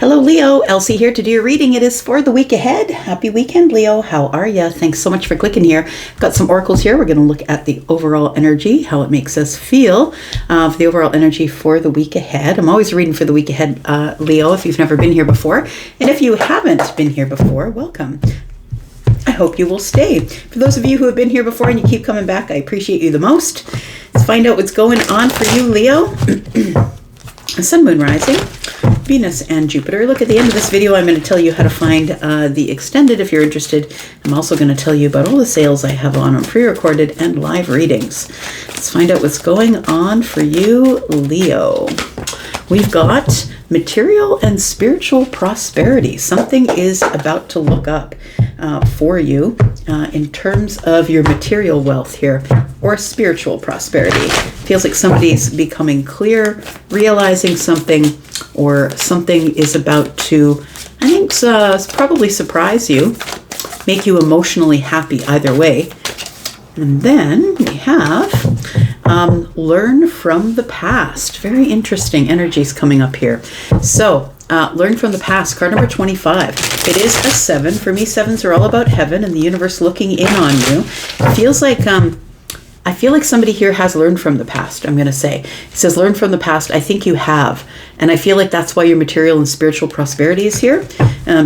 Hello, Leo. Elsie here to do your reading. It is for the week ahead. Happy weekend, Leo. How are ya? Thanks so much for clicking here. Got some oracles here. We're going to look at the overall energy, how it makes us feel, for the overall energy for the week ahead. I'm always reading for the week ahead, Leo, if you've never been here before. And if you haven't been here before, welcome. I hope you will stay. For those of you who have been here before and you keep coming back, I appreciate you the most. Let's find out what's going on for you, Leo. Sun, Moon, Rising, Venus, and Jupiter. Look, at the end of this video, I'm going to tell you how to find the extended if you're interested. I'm also going to tell you about all the sales I have on pre-recorded and live readings. Let's find out what's going on for you, Leo. We've got material and spiritual prosperity. Something is about to look up for you in terms of your material wealth here, or spiritual prosperity. Feels like somebody's becoming clear, realizing something, or something is about to, I think, probably surprise you, make you emotionally happy either way. And then we have learn from the past. Very interesting energies coming up here. So learn from the past, card number 25. It is a 7. For me, 7s are all about heaven and the universe looking in on you. It feels like I feel like somebody here has learned from the past, I'm going to say. It says learn from the past. I think you have. And I feel like that's why your material and spiritual prosperity is here,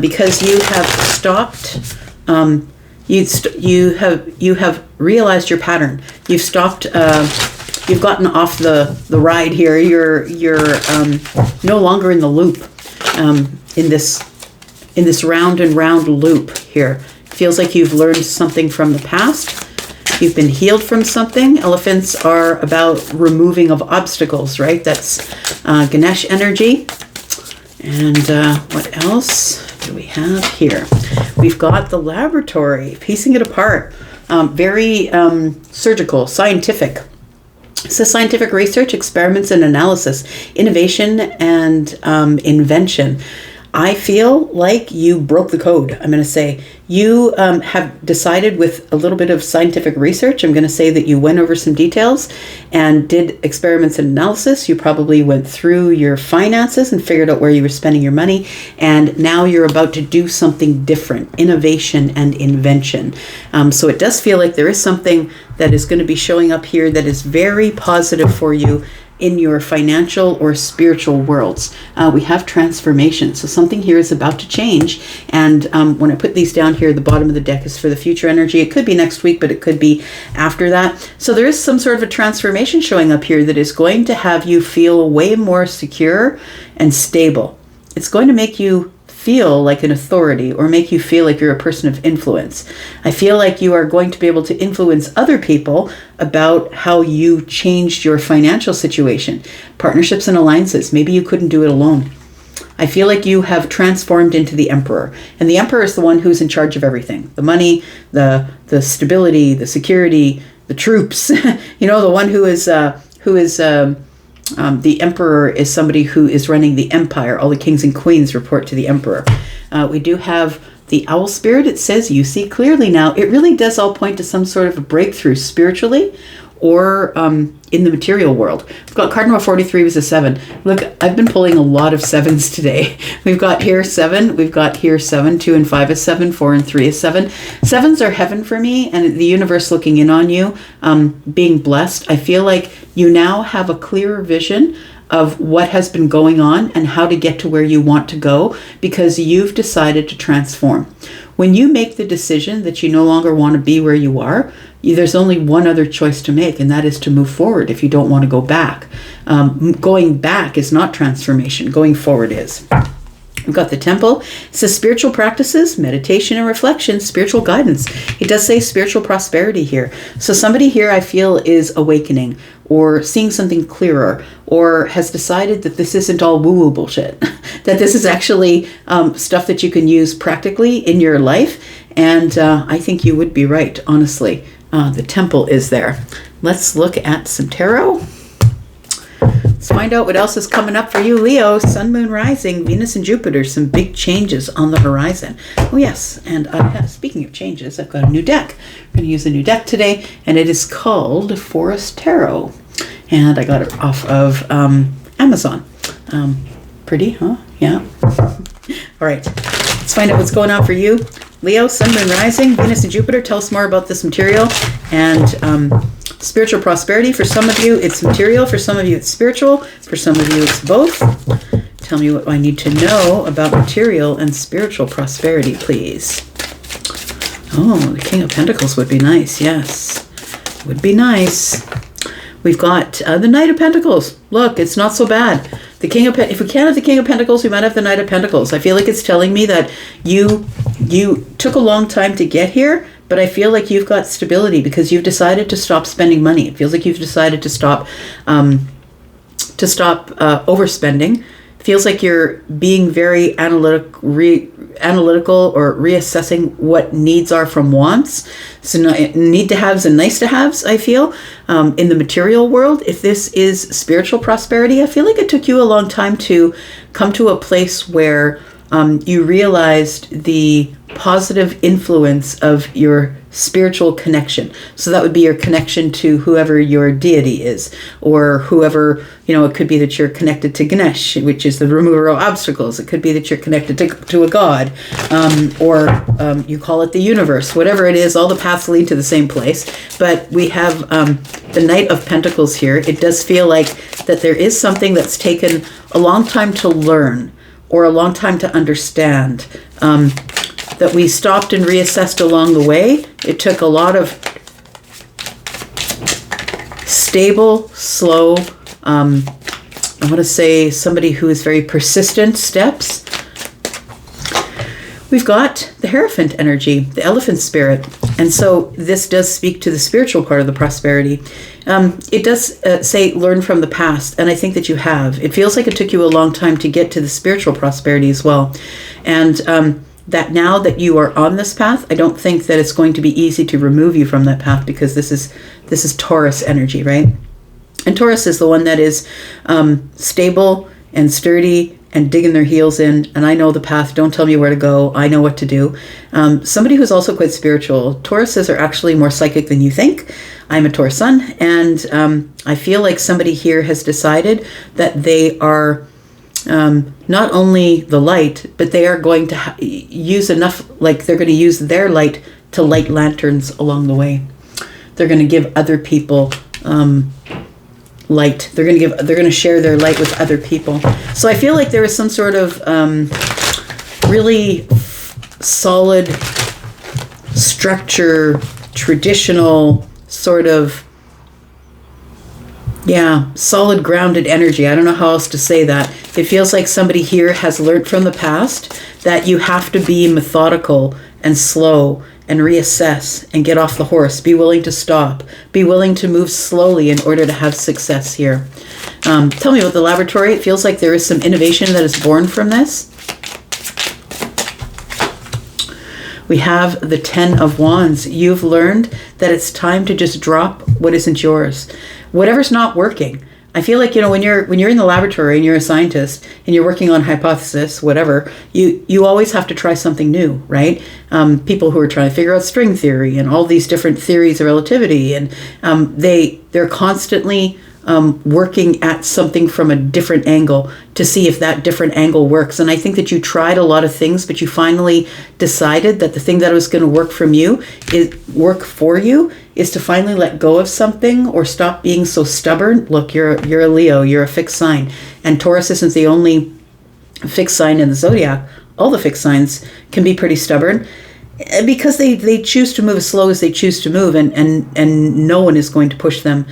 because you have stopped, you have realized your pattern. You've stopped, you've gotten off the ride here. You're no longer in the loop, in this round and round loop here. It feels like you've learned something from the past. You've been healed from something. Elephants are about removing of obstacles, right? That's Ganesh energy. And what else do we have here? We've got the laboratory, piecing it apart. Very surgical, scientific. It says scientific research, experiments and analysis, innovation and invention. I feel like you broke the code. I'm going to say you have decided with a little bit of scientific research. I'm going to say that you went over some details and did experiments and analysis. You probably went through your finances and figured out where you were spending your money. And now you're about to do something different, innovation and invention. So it does feel like there is something that is going to be showing up here that is very positive for you in your financial or spiritual worlds. We have transformation. So something here is about to change. And when I put these down here, the bottom of the deck is for the future energy. It could be next week, but it could be after that. So there is some sort of a transformation showing up here that is going to have you feel way more secure and stable. It's going to make you feel like an authority or make you feel like you're a person of influence. I feel like you are going to be able to influence other people about how you changed your financial situation. Partnerships and alliances. Maybe you couldn't do it alone. I feel like you have transformed into the emperor. And the emperor is the one who's in charge of everything. The money, the stability, the security, the troops. You know, the one who is the emperor is somebody who is running the empire. All the kings and queens report to the emperor. We do have the owl spirit. It says you see clearly now. It really does all point to some sort of a breakthrough spiritually or in the material world. We've got card number 43 was a 7. Look, I've been pulling a lot of 7s today. We've got here 7. We've got here 7. 2 and 5 is 7. 4 and 3 is 7. 7s are heaven for me and the universe looking in on you, being blessed. I feel like you now have a clearer vision of what has been going on and how to get to where you want to go because you've decided to transform. When you make the decision that you no longer want to be where you are, there's only one other choice to make, and that is to move forward if you don't want to go back. Going back is not transformation. Going forward is. We've got the temple. It says spiritual practices, meditation and reflection, spiritual guidance. It does say spiritual prosperity here. So somebody here I feel is awakening or seeing something clearer or has decided that this isn't all woo-woo bullshit, that this is actually stuff that you can use practically in your life. And I think you would be right, honestly. The temple is there. Let's look at some tarot. Let's find out what else is coming up for you, Leo. Sun, Moon, Rising, Venus and Jupiter. Some big changes on the horizon. Oh, yes. And speaking of changes, I've got a new deck. I'm going to use a new deck today, and it is called Forest Tarot. And I got it off of Amazon. Pretty, huh? Yeah. All right, let's find out what's going on for you. Leo, Sun, Moon, Rising, Venus and Jupiter. Tell us more about this material and spiritual prosperity. For some of you, it's material. For some of you, it's spiritual. For some of you, it's both. Tell me what I need to know about material and spiritual prosperity, please. Oh, the King of Pentacles would be nice. Yes, would be nice. We've got the Knight of Pentacles. Look, it's not so bad. The King of if we can't have the King of Pentacles, we might have the Knight of Pentacles. I feel like it's telling me that you took a long time to get here, but I feel like you've got stability because you've decided to stop spending money. It feels like you've decided to stop overspending. It feels like you're being very analytical or reassessing what needs are from wants. So need to haves and nice to haves, I feel, in the material world. If this is spiritual prosperity, I feel like it took you a long time to come to a place where you realized the positive influence of your spiritual connection. So that would be your connection to whoever your deity is, or whoever, it could be that you're connected to Ganesh, which is the remover of obstacles. It could be that you're connected to a god, or you call it the universe. Whatever it is, all the paths lead to the same place. But we have the Knight of Pentacles here. It does feel like that there is something that's taken a long time to learn, or a long time to understand, that we stopped and reassessed along the way. It took a lot of stable, slow, I want to say somebody who is very persistent steps. We've got the Hierophant energy, the elephant spirit. And so this does speak to the spiritual part of the prosperity. It does say learn from the past, and I think that you have. It feels like it took you a long time to get to the spiritual prosperity as well. And that now that you are on this path, I don't think that it's going to be easy to remove you from that path, because this is Taurus energy, right? And Taurus is the one that is stable and sturdy and digging their heels in, and I know the path. Don't tell me where to go. I know what to do. Somebody who's also quite spiritual. Tauruses are actually more psychic than you think. I'm a Taurus sun, and I feel like somebody here has decided that they are not only the light, but they are going to use enough, like they're going to use their light to light lanterns along the way. They're going to give other people light. They're going to share their light with other people. So I feel like there is some sort of really solid structure, traditional sort of, solid grounded energy. I don't know how else to say that. It feels like somebody here has learned from the past that you have to be methodical and slow and reassess and get off the horse. Be willing to stop. Be willing to move slowly in order to have success here. Tell me about the laboratory. It feels like there is some innovation that is born from this. We have the 10 of Wands. You've learned that it's time to just drop what isn't yours. Whatever's not working. I feel like, when you're in the laboratory and you're a scientist and you're working on hypothesis, whatever, you always have to try something new, right? People who are trying to figure out string theory and all these different theories of relativity, and they're constantly working at something from a different angle to see if that different angle works. And I think that you tried a lot of things, but you finally decided that the thing that was going to work for you is to finally let go of something or stop being so stubborn. Look, you're a Leo, you're a fixed sign, and Taurus isn't the only fixed sign in the zodiac. All the fixed signs can be pretty stubborn, because they choose to move as slow as they choose to move, and no one is going to push them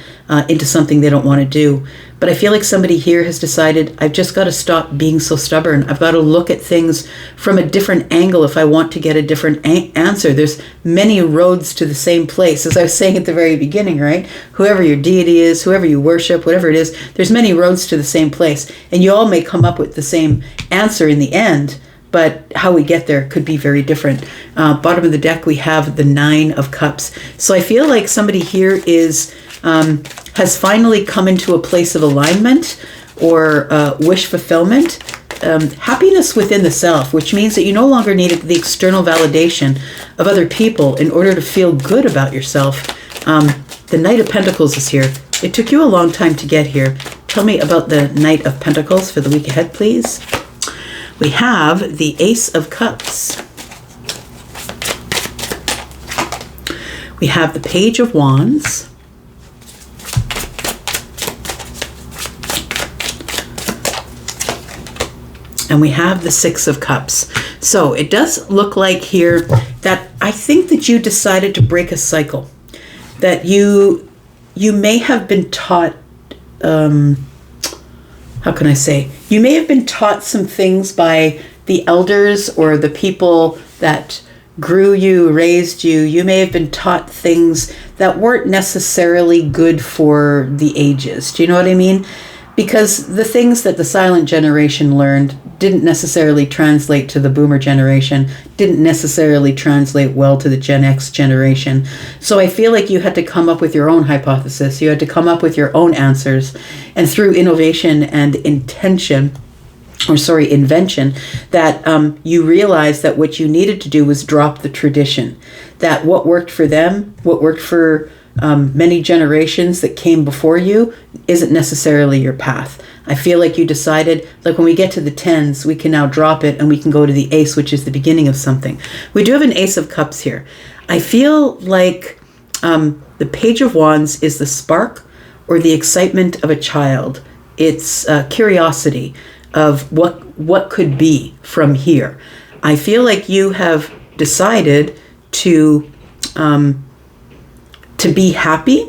into something they don't want to do. But I feel like somebody here has decided, I've just got to stop being so stubborn. I've got to look at things from a different angle if I want to get a different answer. There's many roads to the same place. As I was saying at the very beginning, right? Whoever your deity is, whoever you worship, whatever it is, there's many roads to the same place. And you all may come up with the same answer in the end, but how we get there could be very different. Bottom of the deck, we have the 9 of Cups. So I feel like somebody here has finally come into a place of alignment or wish fulfillment, happiness within the self, which means that you no longer need the external validation of other people in order to feel good about yourself. The Knight of Pentacles is here. It took you a long time to get here. Tell me about the Knight of Pentacles for the week ahead, please. We have the Ace of Cups. We have the Page of Wands. And we have the Six of Cups. So it does look like here that I think that you decided to break a cycle. That you may have been taught, how can I say? You may have been taught some things by the elders or the people that grew you, raised you. You may have been taught things that weren't necessarily good for the ages. Do you know what I mean? Because the things that the silent generation learned didn't necessarily translate to the boomer generation, didn't necessarily translate well to the Gen X generation. So I feel like you had to come up with your own hypothesis. You had to come up with your own answers. And through innovation and invention, that you realized that what you needed to do was drop the tradition. That what worked for them, what worked for many generations that came before you, isn't necessarily your path. I feel like you decided, like when we get to the tens, we can now drop it and we can go to the ace, which is the beginning of something. We do have an Ace of Cups here. I feel like the Page of Wands is the spark or the excitement of a child. It's curiosity of what could be from here. I feel like you have decided to be happy,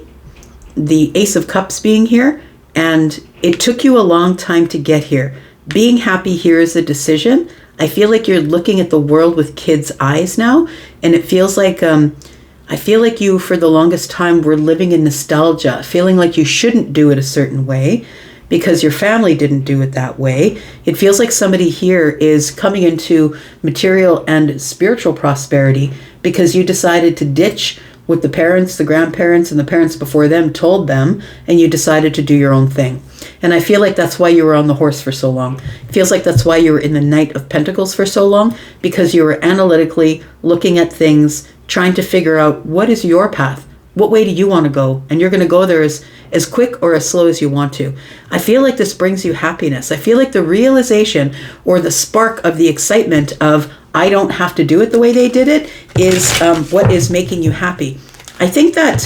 the Ace of Cups being here, and it took you a long time to get here. Being happy here is a decision. I feel like you're looking at the world with kids' eyes now, and it feels like I feel like you, for the longest time, were living in nostalgia, feeling like you shouldn't do it a certain way because your family didn't do it that way. It feels like somebody here is coming into material and spiritual prosperity because you decided to ditch what the parents, the grandparents, and the parents before them told them, and you decided to do your own thing. And I feel like that's why you were on the horse for so long. It feels like that's why you were in the Knight of Pentacles for so long, because you were analytically looking at things, trying to figure out what is your path? What way do you want to go? And you're going to go there as quick or as slow as you want to. I feel like this brings you happiness. I feel like the realization or the spark of the excitement of I don't have to do it the way they did it is what is making you happy. I think that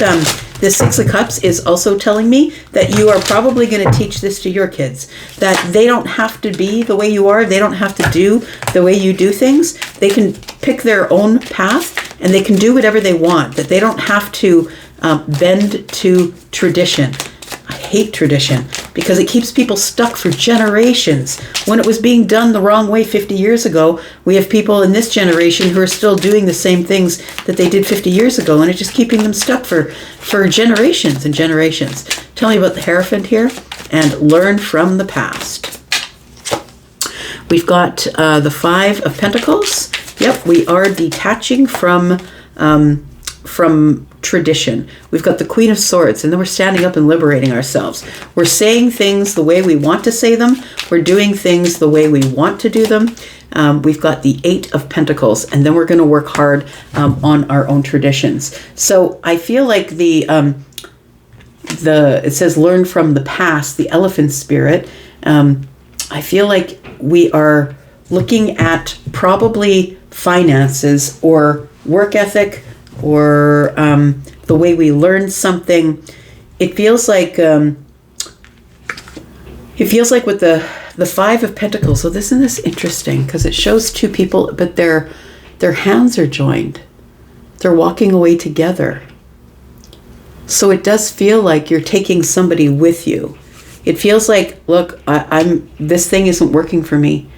the Six of Cups is also telling me that you are probably going to teach this to your kids, that they don't have to be the way you are. They don't have to do the way you do things. They can pick their own path and they can do whatever they want, that they don't have to bend to tradition. I hate tradition because it keeps people stuck for generations. When it was being done the wrong way 50 years ago, we have people in this generation who are still doing the same things that they did 50 years ago, and it's just keeping them stuck for generations and generations. Tell me about the Hierophant here and learn from the past. We've got the Five of Pentacles. Yep, we are detaching from tradition. We've got the Queen of Swords, and then we're standing up and liberating ourselves. We're saying things the way we want to say them. We're doing things the way we want to do them. We've got the Eight of Pentacles, and then we're going to work hard on our own traditions. So I feel like it says learn from the past, the elephant spirit. I feel like we are looking at probably finances or work ethic or the way we learn something. It feels like with the Five of Pentacles. So isn't this interesting? Because it shows two people, but their hands are joined. They're walking away together. So it does feel like you're taking somebody with you. It feels like, look, this thing isn't working for me.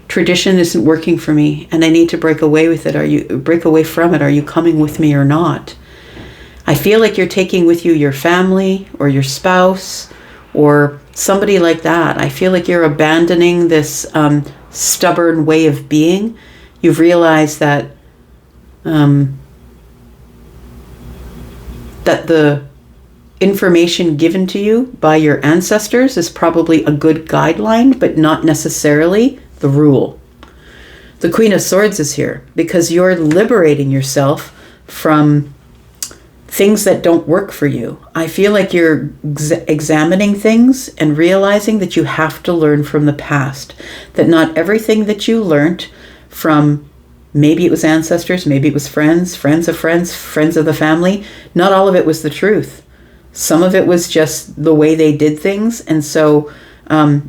Tradition isn't working for me, and I need to break away from it. Are you coming with me or not? I feel like you're taking with you your family or your spouse or somebody like that. I feel like you're abandoning this stubborn way of being. You've realized that that the information given to you by your ancestors is probably a good guideline, but not necessarily the rule. The Queen of Swords is here because you're liberating yourself from things that don't work for you. I feel like you're examining things and realizing that you have to learn from the past, that not everything that you learned from, maybe it was ancestors, maybe it was friends, friends of friends, friends of the family, not all of it was the truth. Some of it was just the way they did things, and so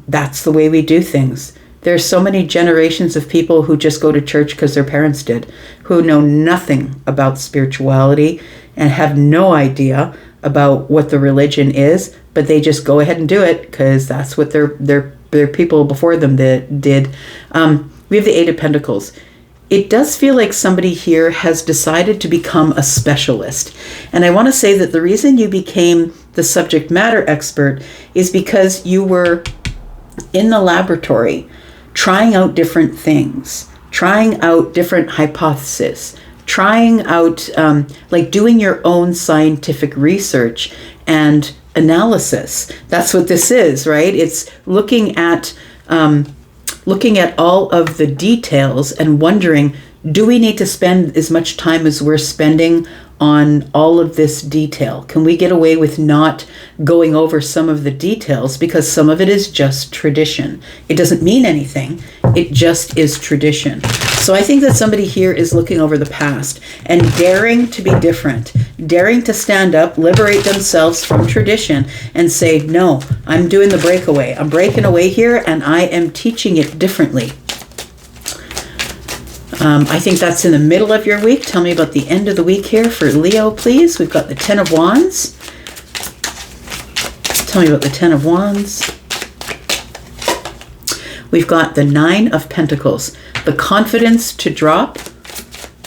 that's the way we do things. There's so many generations of people who just go to church because their parents did, who know nothing about spirituality and have no idea about what the religion is, but they just go ahead and do it because that's what their people before them did. We have the Eight of Pentacles. It does feel like somebody here has decided to become a specialist. And I want to say that the reason you became the subject matter expert is because you were in the laboratory trying out different things, trying out different hypotheses, trying out, like doing your own scientific research and analysis. That's what this is, right? It's looking at all of the details and wondering, do we need to spend as much time as we're spending on all of this detail? Can we get away with not going over some of the details, because some of it is just tradition? It doesn't mean anything. It just is tradition. So I think that somebody here is looking over the past and daring to be different, daring to stand up, liberate themselves from tradition and say, no, I'm doing the breakaway. I'm breaking away here and I am teaching it differently. I think that's in the middle of your week. Tell me about the end of the week here for Leo, please. We've got the Ten of Wands. Tell me about the Ten of Wands. We've got the Nine of Pentacles. The confidence to drop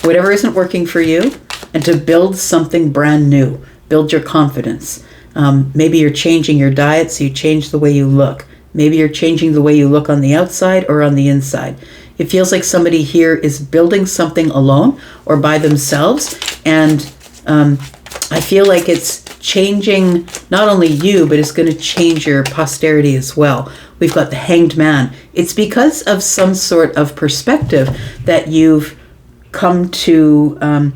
whatever isn't working for you and to build something brand new. Build your confidence. Maybe you're changing your diet, so you change the way you look. Maybe you're changing the way you look on the outside or on the inside. It feels like somebody here is building something alone or by themselves. And I feel like it's changing not only you, but it's going to change your posterity as well. We've got the Hanged Man. It's because of some sort of perspective that you've come to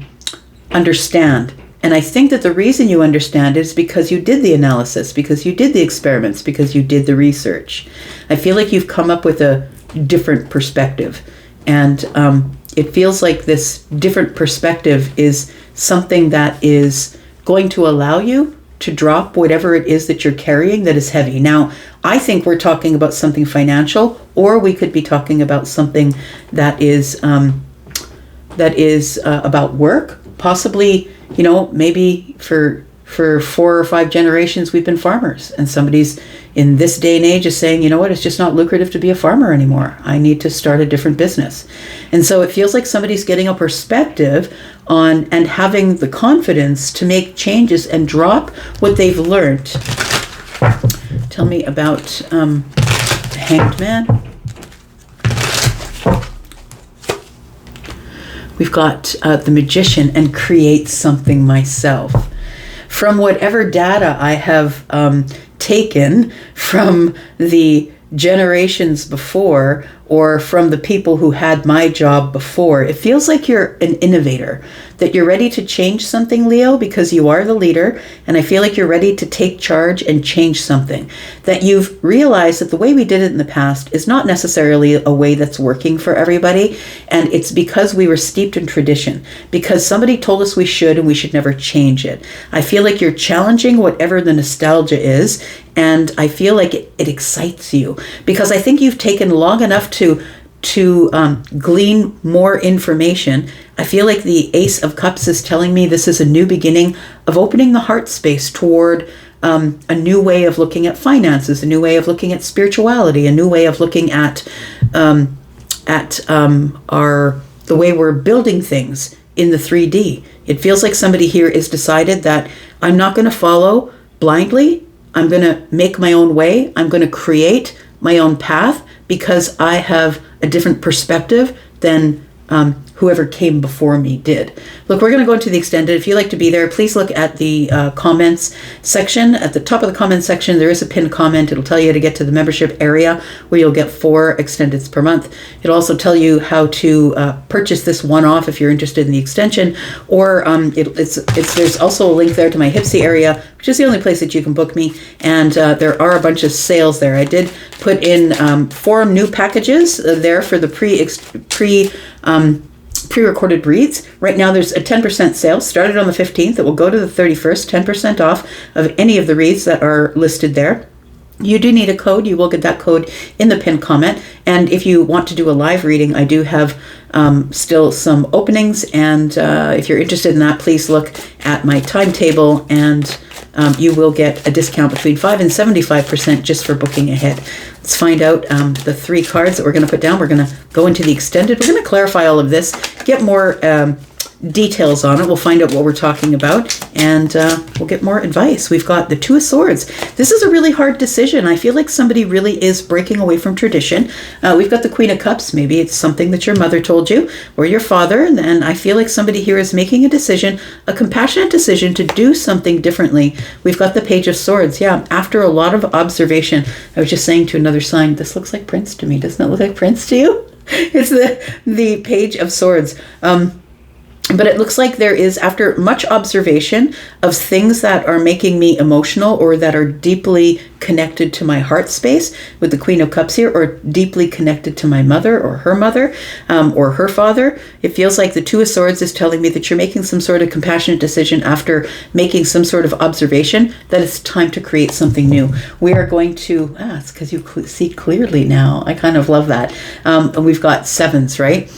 understand. And I think that the reason you understand is because you did the analysis, because you did the experiments, because you did the research. I feel like you've come up with a different perspective. And it feels like this different perspective is something that is going to allow you to drop whatever it is that you're carrying that is heavy. Now, I think we're talking about something financial, or we could be talking about something that is about work. Possibly, maybe for 4 or 5 generations we've been farmers, and somebody's in this day and age is saying, you know what, it's just not lucrative to be a farmer anymore. I need to start a different business. And so it feels like somebody's getting a perspective on and having the confidence to make changes and drop what they've learned. Tell me about the Hanged Man. We've got the Magician and create something myself. From whatever data I have taken from the generations before, or from the people who had my job before, it feels like you're an innovator, that you're ready to change something, Leo, because you are the leader, and I feel like you're ready to take charge and change something. That you've realized that the way we did it in the past is not necessarily a way that's working for everybody, and it's because we were steeped in tradition, because somebody told us we should and we should never change it. I feel like you're challenging whatever the nostalgia is, and I feel like it excites you, because I think you've taken long enough to glean more information. I feel like the Ace of Cups is telling me this is a new beginning of opening the heart space toward a new way of looking at finances, a new way of looking at spirituality, a new way of looking at the way we're building things in the 3D. It feels like somebody here has decided that I'm not going to follow blindly. I'm going to make my own way. I'm going to create my own path because I have a different perspective than whoever came before me did. Look, we're going to go into the extended. If you'd like to be there, please look at the comments section. At the top of the comments section, there is a pinned comment. It'll tell you how to get to the membership area where you'll get 4 extendeds per month. It'll also tell you how to purchase this one-off if you're interested in the extension, or there's also a link there to my Hypsee area, which is the only place that you can book me, and there are a bunch of sales there. I did put in 4 new packages there for the pre-recorded reads. Right now there's a 10% sale, started on the 15th. It will go to the 31st, 10% off of any of the reads that are listed there. You do need a code. You will get that code in the pinned comment. And if you want to do a live reading, I do have still some openings. And if you're interested in that, please look at my timetable, and you will get a discount between 5 and 75% just for booking ahead. Let's find out the 3 cards that we're going to put down. We're going to go into the extended. We're going to clarify all of this, get more details on it. We'll find out what we're talking about, and we'll get more advice. We've got the 2 of Swords. This is a really hard decision. I feel like somebody really is breaking away from tradition. We've got the Queen of Cups. Maybe it's something that your mother told you or your father, and I feel like somebody here is making a decision, a compassionate decision to do something differently. We've got the Page of Swords. Yeah, after a lot of observation, I was just saying to another sign, this looks like Prince to me. Doesn't it look like Prince to you? It's the Page of Swords. But it looks like there is, after much observation of things that are making me emotional or that are deeply connected to my heart space, with the Queen of Cups here, or deeply connected to my mother or her father, it feels like the 2 of Swords is telling me that you're making some sort of compassionate decision after making some sort of observation that it's time to create something new. We are going to, it's because you see clearly now. I kind of love that. And we've got 7s, right?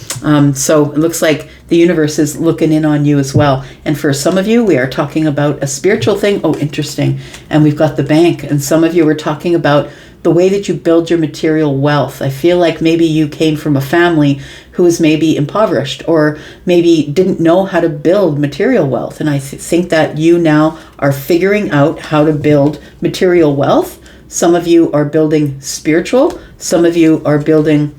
So it looks like the universe is looking in on you as well. And for some of you, we are talking about a spiritual thing. Oh, interesting. And we've got the Bank. And some of you are talking about the way that you build your material wealth. I feel like maybe you came from a family who is maybe impoverished, or maybe didn't know how to build material wealth. And I think that you now are figuring out how to build material wealth. Some of you are building spiritual. Some of you are building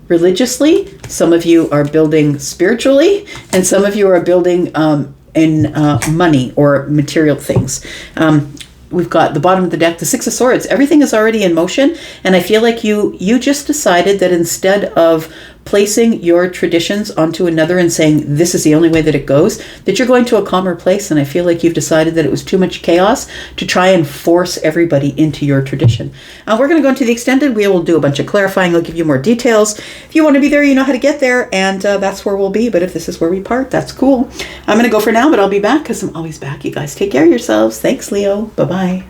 religiously. Some of you are building spiritually, and some of you are building in money or material things. We've got the bottom of the deck, the 6 of Swords. Everything is already in motion, and I feel like you just decided that instead of placing your traditions onto another and saying this is the only way that it goes, that you're going to a calmer place. And I feel like you've decided that it was too much chaos to try and force everybody into your tradition. We're going to go into the extended. We will do a bunch of clarifying. I'll give you more details. If you want to be there, you know how to get there, and that's where we'll be. But if this is where we part, that's cool. I'm going to go for now, but I'll be back because I'm always back. You guys take care of yourselves. Thanks, Leo. Bye-bye.